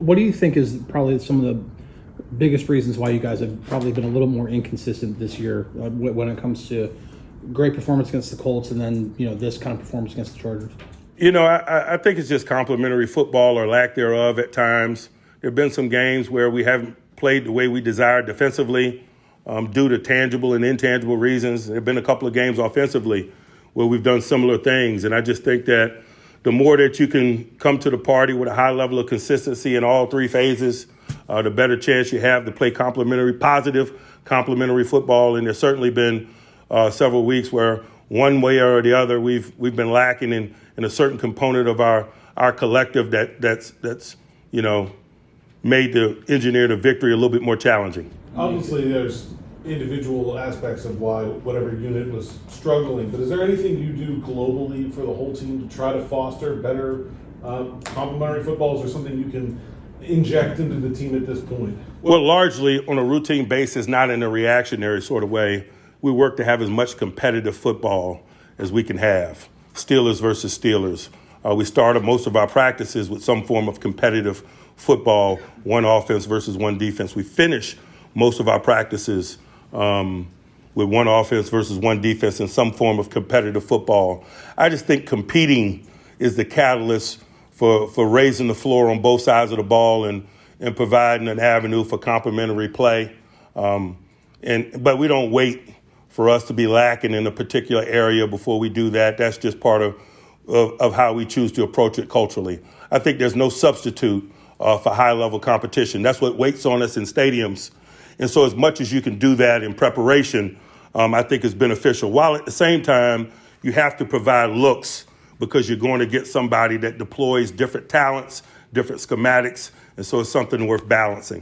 What do you think is probably some of the biggest reasons why you guys have probably been a little more inconsistent this year when it comes to great performance against the Colts and then, this kind of performance against the Chargers? I think it's just complimentary football or lack thereof at times. There have been some games where we haven't played the way we desired defensively due to tangible and intangible reasons. There have been a couple of games offensively where we've done similar things. And I just think that the more that you can come to the party with a high level of consistency in all three phases, the better chance you have to play positive complementary football. And there's certainly been several weeks where one way or the other we've been lacking in a certain component of our collective that's made the engineer the victory a little bit more challenging. Obviously, there's individual aspects of why whatever unit was struggling, but is there anything you do globally for the whole team to try to foster better complementary footballs, or something you can inject into the team at this point? Well, largely on a routine basis, not in a reactionary sort of way. We work to have as much competitive football as we can have. Steelers versus Steelers. We started most of our practices with some form of competitive football, one offense versus one defense. We finish most of our practices with one offense versus one defense in some form of competitive football. I just think competing is the catalyst for raising the floor on both sides of the ball and providing an avenue for complementary play. But we don't wait for us to be lacking in a particular area before we do that. That's just part of how we choose to approach it culturally. I think there's no substitute for high-level competition. That's what waits on us in stadiums. And so as much as you can do that in preparation, I think is beneficial. While at the same time, you have to provide looks because you're going to get somebody that deploys different talents, different schematics, and so it's something worth balancing.